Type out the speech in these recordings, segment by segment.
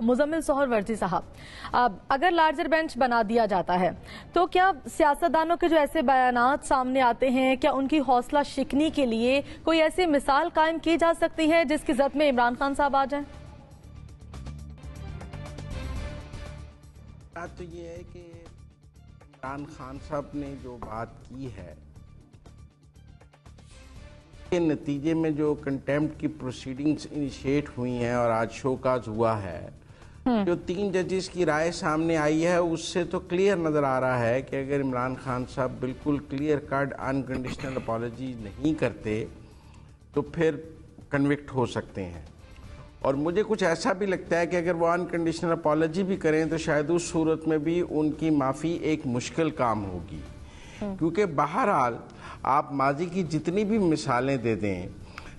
मुजम्मिल सोहरवर्दी साहब, अगर larger bench बना दिया जाता है तो क्या सियासतदानों के जो ऐसे बयानात सामने आते हैं, क्या उनकी हौसला शिकनी के लिए कोई ऐसी मिसाल कायम की जा सकती है जिसकी जद में इमरान खान साहब आ जाएं? बात तो ये है कि इमरान खान साहब ने जो बात की है के नतीजे में जो कंटेम्प्ट की प्रोसीडिंग्स इनिशिएट हुई हैं और आज शोकाज हुआ है, जो 3 जजेस की राय सामने आई है उससे तो क्लियर नज़र आ रहा है कि अगर इमरान खान साहब बिल्कुल क्लियर कट अनकंडीशनल अपॉलजी नहीं करते तो फिर कन्विक्ट हो सकते हैं। और मुझे कुछ ऐसा भी लगता है कि अगर वो अनकंडीशनल अपॉलजी भी करें तो शायद उस सूरत में भी उनकी माफ़ी एक मुश्किल काम होगी, क्योंकि बहरहाल आप माजी की जितनी भी मिसालें दे दें,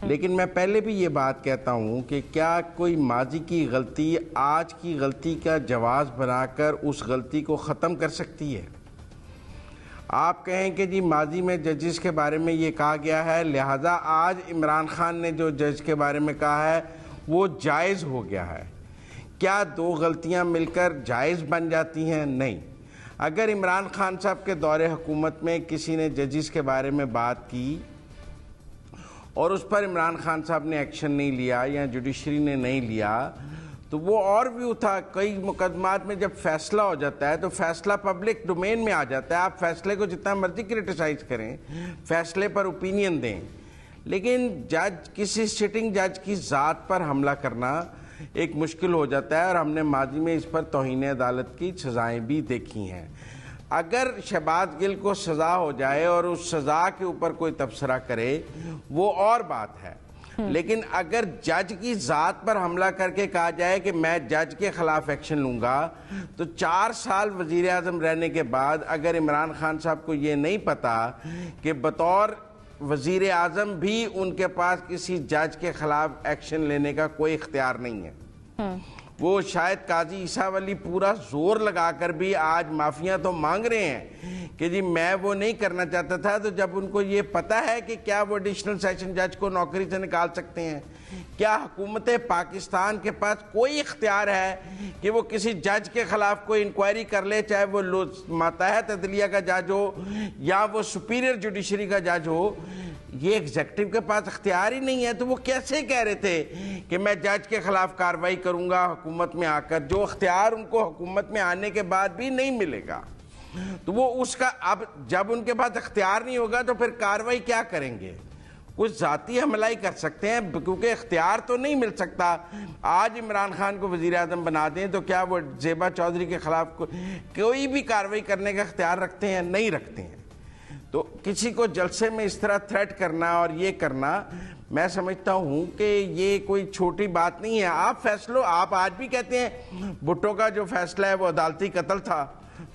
लेकिन मैं पहले भी ये बात कहता हूँ कि क्या कोई माजी की गलती आज की गलती का जवाज़ बनाकर उस गलती को ख़त्म कर सकती है? आप कहें कि जी माजी में जजेस के बारे में ये कहा गया है, लिहाजा आज इमरान खान ने जो जज के बारे में कहा है वो जायज़ हो गया है। क्या 2 गलतियाँ मिलकर जायज़ बन जाती हैं? नहीं। अगर इमरान खान साहब के दौरे हुकूमत में किसी ने जजिस के बारे में बात की और उस पर इमरान खान साहब ने एक्शन नहीं लिया या जुडिशरी ने नहीं लिया तो वो और व्यू था। कई मुकदमात में जब फैसला हो जाता है तो फैसला पब्लिक डोमेन में आ जाता है। आप फैसले को जितना मर्जी क्रिटिसाइज करें, फैसले पर ओपिनियन दें, लेकिन जज किसी सिटिंग जज की ज़ात पर हमला करना एक मुश्किल हो जाता है और हमने माजी में इस पर तौहीन अदालत की सज़ाएँ भी देखी हैं। अगर शहबाज गिल को सज़ा हो जाए और उस सज़ा के ऊपर कोई तबसरा करे वो और बात है, लेकिन अगर जज की ज़ात पर हमला करके कहा जाए कि मैं जज के ख़िलाफ़ एक्शन लूँगा तो 4 साल वज़ीर आज़म रहने के बाद अगर इमरान खान साहब को ये नहीं पता कि बतौर वज़ीर आज़म भी उनके पास किसी जज के ख़िलाफ़ एक्शन लेने का कोई इख्तियार नहीं है। वो शायद काजी ईसा वली पूरा जोर लगाकर भी आज माफ़ियाँ तो मांग रहे हैं कि जी मैं वो नहीं करना चाहता था, तो जब उनको ये पता है कि क्या वो एडिशनल सेशन जज को नौकरी से निकाल सकते हैं, क्या हुकूमत पाकिस्तान के पास कोई इख्तियार है कि वो किसी जज के ख़िलाफ़ कोई इंक्वायरी कर ले, चाहे वो मातहत अदलिया का जज हो या वो सुपीरियर जुडिशरी का जज हो? ये एग्जेक्टिव के पास इख्तियार ही नहीं है। तो वो कैसे कह रहे थे कि मैं जज के ख़िलाफ़ कार्रवाई करूँगा हुकूमत में आकर, जो इख्तियार उनको हुकूमत में आने के बाद भी नहीं मिलेगा? तो वो उसका अब जब उनके पास इख्तियार नहीं होगा तो फिर कार्रवाई क्या करेंगे? कुछ ज़ाती हमलाई कर सकते हैं, क्योंकि इख्तियार तो नहीं मिल सकता। आज इमरान खान को वज़ीर आज़म बना दें तो क्या वो ज़ेबा चौधरी के ख़िलाफ़ कोई भी कार्रवाई करने का इख्तियार रखते हैं? नहीं रखते हैं। तो किसी को जलसे में इस तरह थ्रेट करना और ये करना, मैं समझता हूँ कि ये कोई छोटी बात नहीं है। आप फैसलों, आप आज भी कहते हैं भुट्टो का जो फैसला है वो अदालती कत्ल था,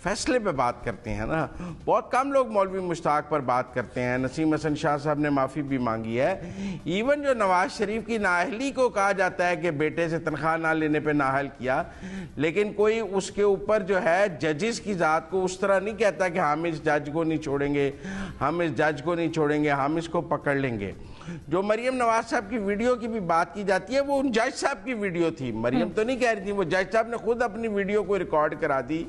फैसले पे बात करते हैं ना। बहुत कम लोग मौलवी मुश्ताक पर बात करते हैं। नसीम हसन शाह साहब ने माफ़ी भी मांगी है। इवन जो नवाज शरीफ की नाअहली को कहा जाता है कि बेटे से तनख्वाह ना लेने पे नाअहल किया, लेकिन कोई उसके ऊपर जो है जजिस की ज़ात को उस तरह नहीं कहता कि हम इस जज को नहीं छोड़ेंगे, हम इस जज को नहीं छोड़ेंगे, हम इसको पकड़ लेंगे। जो मरियम नवाज साहब की वीडियो की भी बात की जाती है वो उन जज साहब की वीडियो थी, मरियम तो नहीं कह रही थी, वो जज साहब ने खुद अपनी वीडियो को रिकॉर्ड करा दी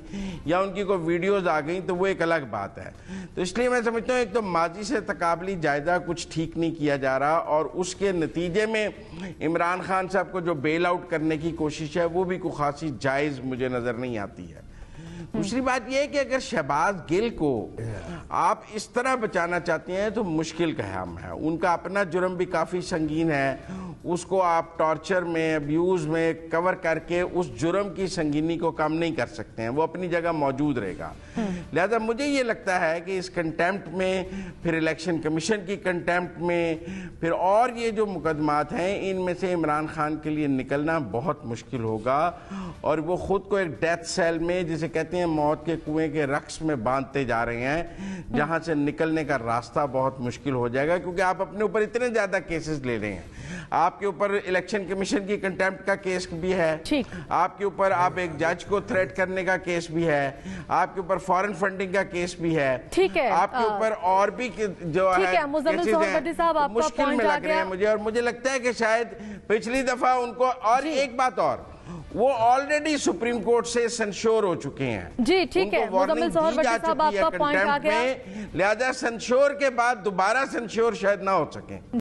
या उनकी कोई वीडियोस आ गई, तो वो एक अलग बात है। तो इसलिए मैं समझता हूँ एक तो माजी से तकाबली जायजा कुछ ठीक नहीं किया जा रहा और उसके नतीजे में इमरान खान साहब को जो बेल आउट करने की कोशिश है वो भी कोई खासी जायज़ मुझे नज़र नहीं आती है। दूसरी बात यह है कि अगर शहबाज गिल को आप इस तरह बचाना चाहते हैं तो मुश्किल का काम है। उनका अपना जुर्म भी काफ़ी संगीन है, उसको आप टॉर्चर में, अब्यूज़ में कवर करके उस जुर्म की संगीनी को कम नहीं कर सकते हैं, वो अपनी जगह मौजूद रहेगा। लिहाजा मुझे ये लगता है कि इस कंटेम्प्ट में, फिर इलेक्शन कमीशन की कंटेम्प्ट में, फिर और ये जो मुकदमात हैं, इनमें से इमरान खान के लिए निकलना बहुत मुश्किल होगा और वो ख़ुद को एक डेथ सेल में, जिसे कहते हैं मौत के कुएं के रक्स में बांधते जा रहे हैं, जहां से निकलने का रास्ता बहुत मुश्किल हो जाएगा। क्योंकि आप अपने ऊपर इतने ज्यादा केसेस ले रहे हैं, आपके ऊपर इलेक्शन कमीशन की कंटेम्प्ट का केस भी है, आपके ऊपर आप एक जज को थ्रेट करने का केस भी है, आपके ऊपर फॉरेन फंडिंग का केस भी है, ठीक है, आपके ऊपर और भी जो है मुश्किल में लग रहे हैं मुझे। और मुझे लगता है कि शायद पिछली दफा उनको, और एक बात और, वो ऑलरेडी सुप्रीम कोर्ट से सेंश्योर हो चुके हैं। जी ठीक है, मुज़म्मिल ज़ोहर भट्टी साहब, आपका पॉइंट आ गया। लिहाजा सेंश्योर के बाद दोबारा सेंश्योर शायद ना हो सके।